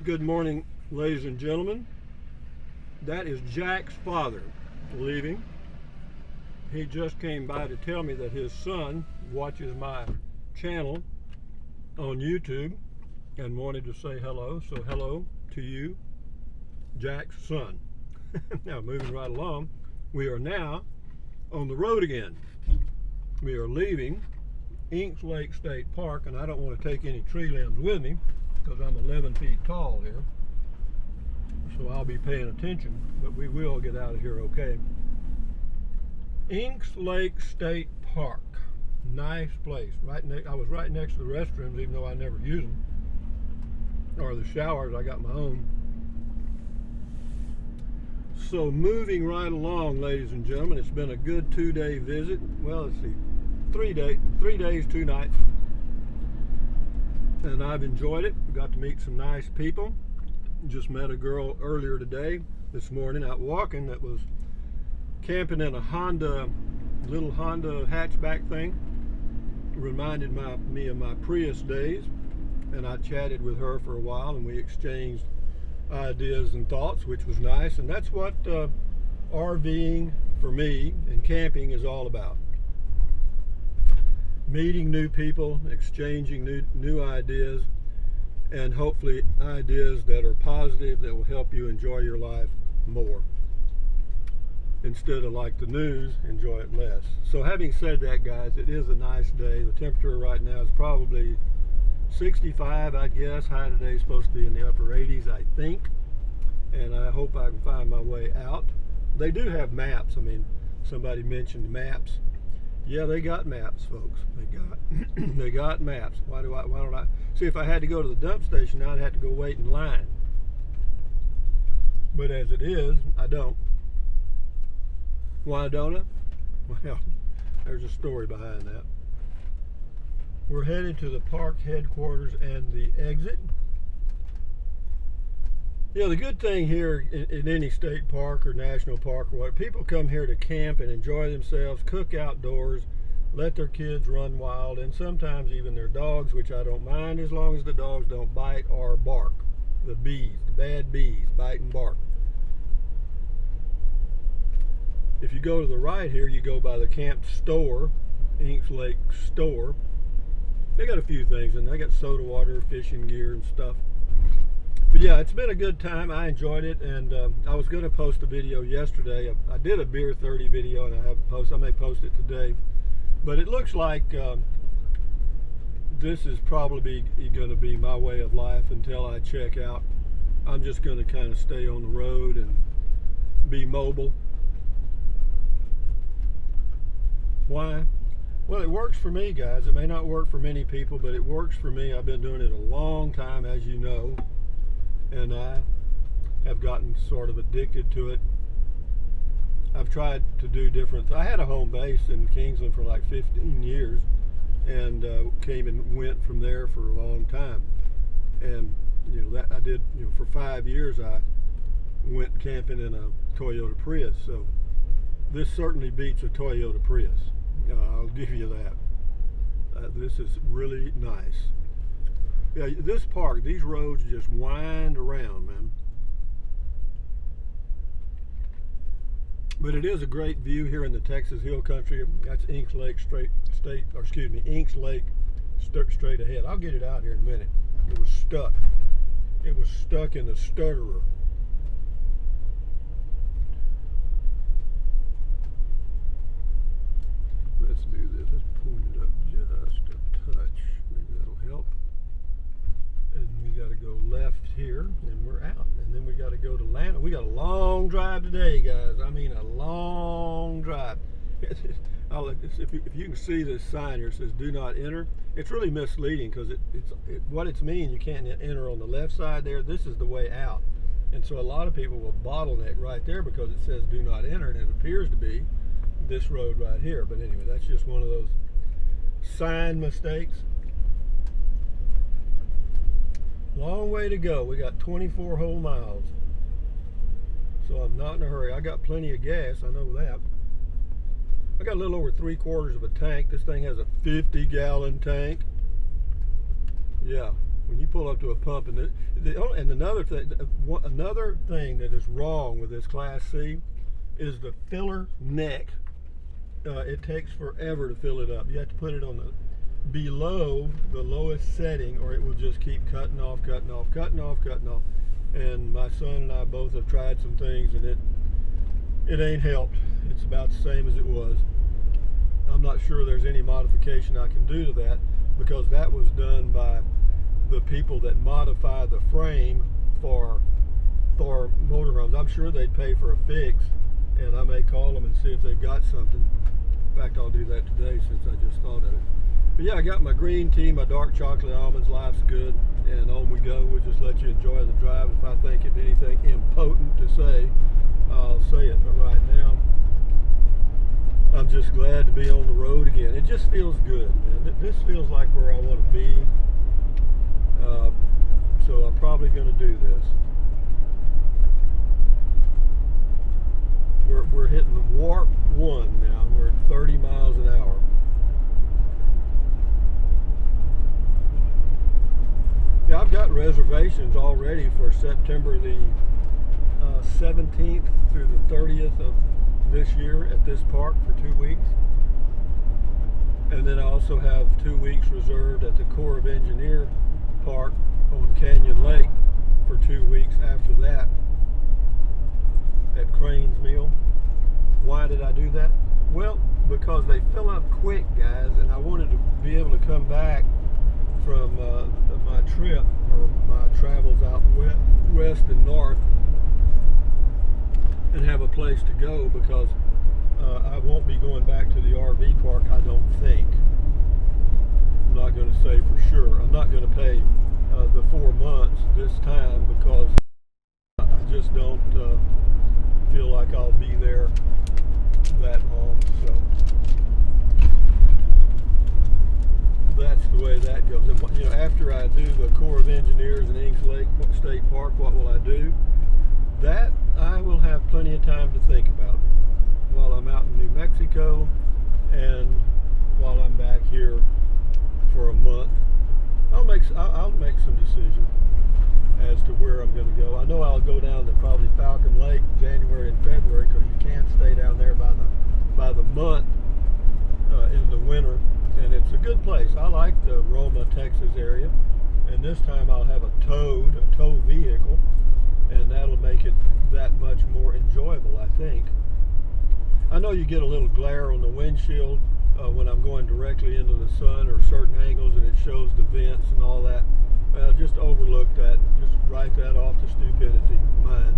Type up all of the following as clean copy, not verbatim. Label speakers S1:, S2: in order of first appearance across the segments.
S1: Good morning, ladies and gentlemen. That is Jack's father leaving. He just came by to tell me that his son watches my channel on YouTube and wanted to say hello. So hello to you, Jack's son. Now, moving right along, we are now on the road again. We are leaving Inks Lake State Park, and I don't want to take any tree limbs with me because I'm 11 feet tall here. So I'll be paying attention, but we will get out of here okay. Inks Lake State Park, nice place. I was right next to the restrooms, even though I never use them, or the showers. I got my own. So moving right along, ladies and gentlemen, it's been a good 2-day visit. Well, let's see, 3 days, 2 nights, and I've enjoyed it. Got to meet some nice people. Just met a girl earlier this morning, out walking, that was camping in a little Honda hatchback thing. Reminded me of my Prius days, and I chatted with her for a while, and we exchanged ideas and thoughts, which was nice. And that's what RVing for me and camping is all about. Meeting new people, exchanging new ideas, and hopefully ideas that are positive, that will help you enjoy your life more, instead of, like the news, enjoy it less. So having said that, guys, it is a nice day. The temperature right now is probably 65, I guess. High today is supposed to be in the upper 80s, I think, and I hope I can find my way out. They do have maps. I mean, somebody mentioned maps. Yeah, they got maps, folks. They got maps. Why don't I see? If I had to go to the dump station now, I'd have to go wait in line. But as it is, I don't. Why don't I? Well, there's a story behind that. We're headed to the park headquarters and the exit. Yeah, the good thing here in any state park or national park or what, people come here to camp and enjoy themselves, cook outdoors, let their kids run wild, and sometimes even their dogs, which I don't mind as long as the dogs don't bite or bark. The bad bees, bite and bark. If you go to the right here, you go by the camp store, Inks Lake store. They got a few things, and they got soda water, fishing gear, and stuff. But yeah, it's been a good time. I enjoyed it, and I was going to post a video yesterday. I did a Beer 30 video, and I haven't posted. I may post it today. But it looks like this is probably going to be my way of life until I check out. I'm just going to kind of stay on the road and be mobile. Why? Well, it works for me, guys. It may not work for many people, but it works for me. I've been doing it a long time, as you know, and I have gotten sort of addicted to it. I've tried to do different. I had a home base in Kingsland for like 15 years, and came and went from there for a long time. And that I did. For 5 years, I went camping in a Toyota Prius. So this certainly beats a Toyota Prius. I'll give you that. This is really nice. Yeah, this park, these roads just wind around, man. But it is a great view here in the Texas Hill Country. That's Inks Lake Inks Lake straight ahead. I'll get it out here in a minute. It was stuck. It was stuck in the stutterer. Let's do this. Let's point it up just a touch. Maybe that'll help. And we got to go left here, and we're out. And then we got to go to Atlanta. We got a long drive today, guys. I mean, a long drive. If you can see this sign here, it says "Do not enter." It's really misleading because what it's mean. You can't enter on the left side there. This is the way out, and so a lot of people will bottleneck right there because it says "Do not enter," and it appears to be this road right here. But anyway, that's just one of those sign mistakes. Long way to go. We got 24 whole miles. So I'm not in a hurry. I got plenty of gas, I know that. I got a little over 3/4 of a tank. This thing has a 50-gallon tank. Yeah, when you pull up to a pump, and another thing that is wrong with this Class C is the filler neck. It takes forever to fill it up. You have to put it on the below the lowest setting, or it will just keep cutting off. And my son and I both have tried some things, and it ain't helped. It's about the same as it was. I'm not sure there's any modification I can do to that, because that was done by the people that modify the frame for motorhomes. I'm sure they'd pay for a fix, and I may call them and see if they've got something. In fact, I'll do that today since I just thought of it. But yeah, I got my green tea, my dark chocolate almonds. Life's good, and on we go. We'll just let you enjoy the drive. If I think of anything impotent to say, I'll say it. But right now, I'm just glad to be on the road again. It just feels good, man. This feels like where I want to be. So I'm probably going to do this. We're hitting warp 1 now. We're at 30 miles an hour. Yeah, I've got reservations already for September the 17th through the 30th of this year at this park for 2 weeks. And then I also have 2 weeks reserved at the Corps of Engineer Park on Canyon Lake for 2 weeks after that at Crane's Mill. Why did I do that? Well, because they fill up quick, guys, and I wanted to be able to come back from my trip, or my travels out west and north, and have a place to go, because I won't be going back to the RV park, I don't think. I'm not going to say for sure. I'm not going to pay the 4 months this time, because I just don't feel like I'll be there that long. So that's the way that goes. And you know, after I do the Corps of Engineers in Inks Lake State Park, what will I do? That I will have plenty of time to think about while I'm out in New Mexico, and while I'm back here for a month. I'll make some decision as to where I'm going to go. I know I'll go down to probably Falcon Lake January and February, because you can't stay down there by the month in the winter, and it's a good place. I like the Roma, Texas area, and this time I'll have a tow vehicle, and that'll make it that much more enjoyable, I think. I know you get a little glare on the windshield when I'm going directly into the sun or certain angles, and it shows the vents and all that. Well, just overlook that. Just write that off to stupidity, mine.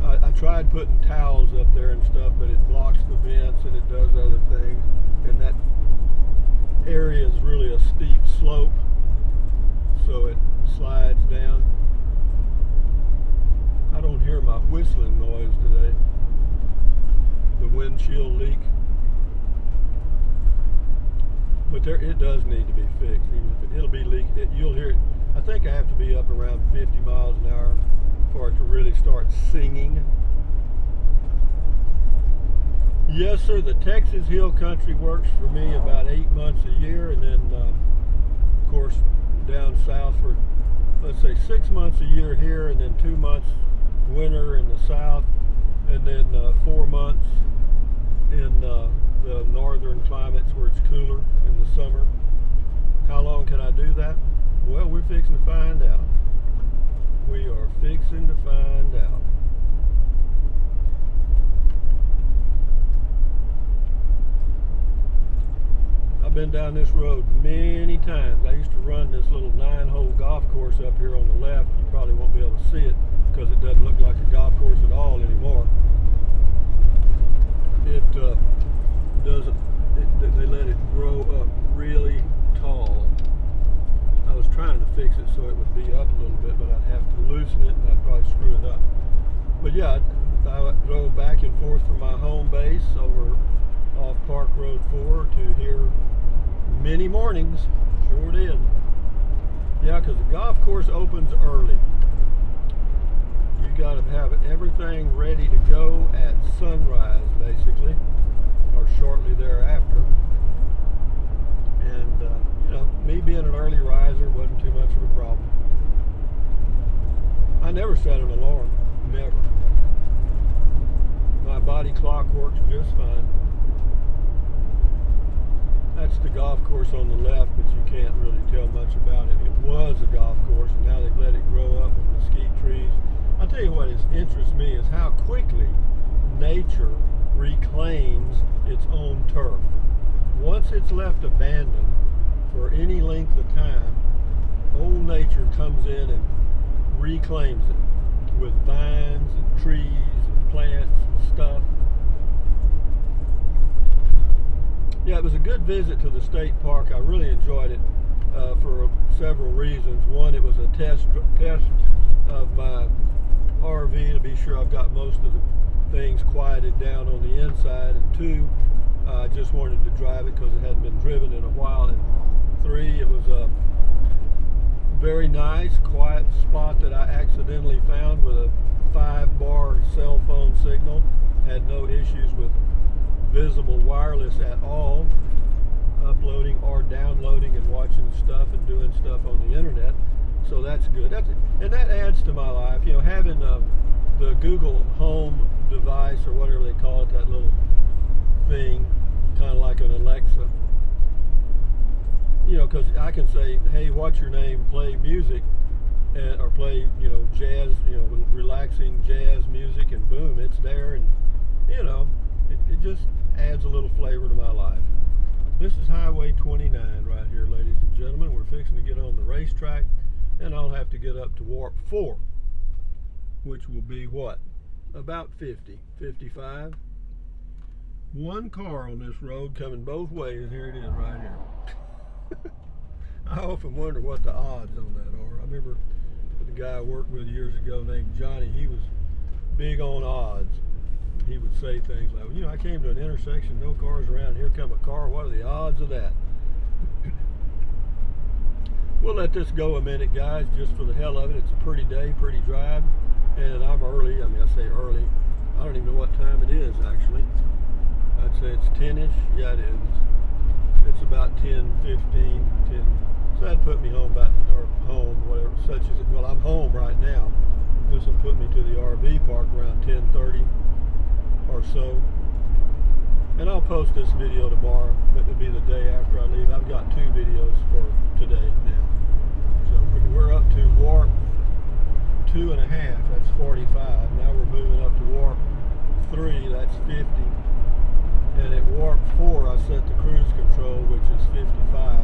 S1: I tried putting towels up there and stuff, but it blocks the vents and it does other things. And that area is really a steep slope, so it slides down. I don't hear my whistling noise today. The windshield leak. But it does need to be fixed. Even if it'll be leaking, you'll hear it. I think I have to be up around 50 miles an hour for it to really start singing. Yes, sir. The Texas Hill Country works for me about 8 months a year, and then, of course, down south for, let's say, 6 months a year here, and then 2 months winter in the south, and then 4 months in the northern climates where it's cooler in the summer. How long can I do that? Well, we're fixing to find out. We are fixing to find out. I've been down this road many times. I used to run this little 9-hole golf course up here on the left. You probably won't be able to see it because it doesn't look like a golf course at all anymore. It doesn't. They let it grow up really tall. I was trying to fix it so it would be up a little bit, but I'd have to loosen it and I'd probably screw it up. But yeah, I drove back and forth from my home base over off Park Road 4 to here many mornings. Sure did. Yeah, because the golf course opens early. You got to have everything ready to go at sunrise, basically, or shortly thereafter. And me being an early riser wasn't too much of a problem. I never set an alarm, never. My body clock works just fine. That's the golf course on the left, but you can't really tell much about it. It was a golf course, and now they've let it grow up with mesquite trees. I'll tell you what interests me is how quickly nature reclaims its own turf. Once it's left abandoned for any length of time, old nature comes in and reclaims it with vines and trees and plants and stuff. Yeah, it was a good visit to the state park. I really enjoyed it for several reasons. One, it was a test of my RV to be sure I've got most of the things quieted down on the inside. And two, I just wanted to drive it because it hadn't been driven in a while. And three, it was a very nice, quiet spot that I accidentally found with a 5-bar cell phone signal. Had no issues with visible wireless at all, uploading or downloading and watching stuff and doing stuff on the internet. So that's good. And that adds to my life. You know, having the Google Home device or whatever they call it, that little thing, kind of like an Alexa. You know, because I can say, hey, what's your name? Play music, or play, you know, jazz, you know, relaxing jazz music, and boom, it's there. And, you know, it just adds a little flavor to my life. This is Highway 29 right here, ladies and gentlemen. We're fixing to get on the racetrack, and I'll have to get up to Warp 4, which will be what? About 50, 55. One car on this road coming both ways. Here it is right here. I often wonder what the odds on that are. I remember the guy I worked with years ago named Johnny. He was big on odds. He would say things like, well, you know, I came to an intersection, no cars around, here come a car, what are the odds of that? We'll let this go a minute, guys, just for the hell of it. It's a pretty day, pretty drive, and I'm early. I mean, I say early. I don't even know what time it is, actually. I'd say it's 10-ish. Yeah, it is. It's about 10, 15, 10. So that'd put me home or home, whatever, such as it. Well, I'm home right now. This will put me to the RV park around 10:30 or so. And I'll post this video tomorrow, but it'll be the day after I leave. I've got 2 videos for today now. So we're up to Warp 2.5, that's 45. Now we're moving up to Warp 3, that's 50. And at Warp 4, I set the cruise control, which is 55.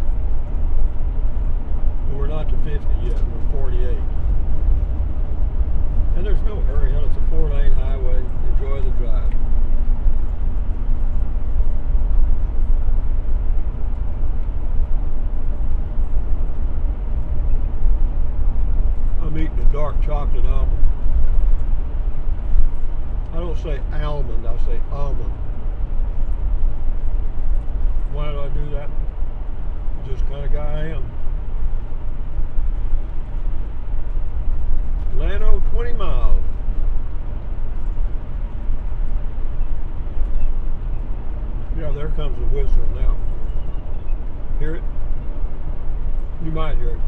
S1: But we're not to 50 yet, we're 48. And there's no hurry, it's a 4-lane highway. Enjoy the drive. I'm eating a dark chocolate almond. I don't say almond, I say almond. Why do I do that? Just kind of guy I am. Llano, 20 miles. Yeah, there comes the whistle now. Hear it? You might hear it.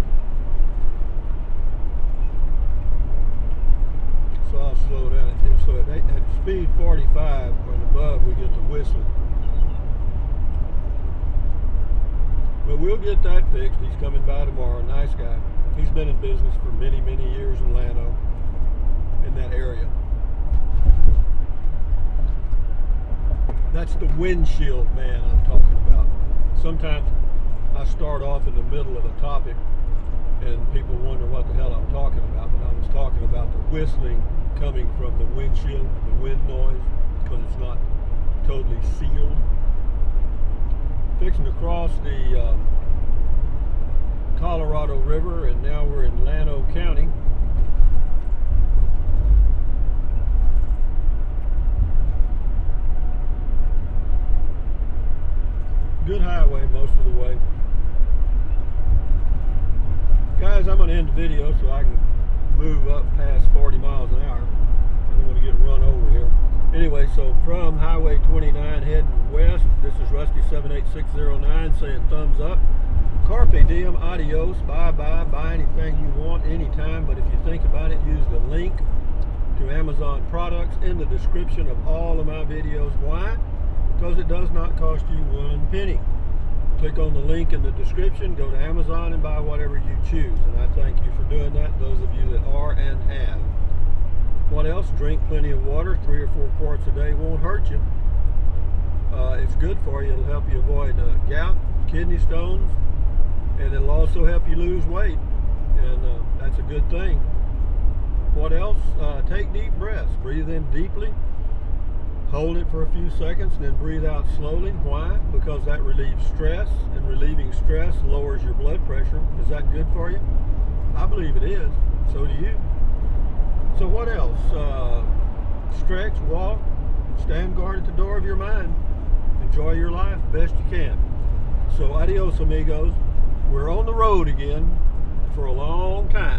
S1: So I'll slow down. So at speed 45 and above, we get the whistling. But we'll get that fixed. He's coming by tomorrow. Nice guy. He's been in business for many, many years in Llano, in that area. That's the windshield man I'm talking about. Sometimes I start off in the middle of a topic and people wonder what the hell I'm talking about, but I was talking about the whistling coming from the windshield, the wind noise, because it's not totally sealed. Fixing to cross the Colorado River, and now we're in Llano County. Good highway most of the way. Guys, I'm going to end the video so I can move up past 40 miles an hour. I don't want to get run over here. Anyway, so from Highway 29 heading west, this is Rusty 78609 saying thumbs up. Carpe diem, adios, bye-bye, buy anything you want anytime, but if you think about it, use the link to Amazon products in the description of all of my videos. Why? Because it does not cost you one penny. Click on the link in the description, go to Amazon and buy whatever you choose. And I thank you for doing that, those of you that are and have. What else? Drink plenty of water. 3 or 4 quarts a day won't hurt you. It's good for you. It'll help you avoid gout, kidney stones, and it'll also help you lose weight. And that's a good thing. What else? Take deep breaths. Breathe in deeply. Hold it for a few seconds and then breathe out slowly. Why? Because that relieves stress, and relieving stress lowers your blood pressure. Is that good for you? I believe it is. So do you. So what else? Stretch, walk, stand guard at the door of your mind. Enjoy your life best you can. So adios, amigos. We're on the road again for a long time.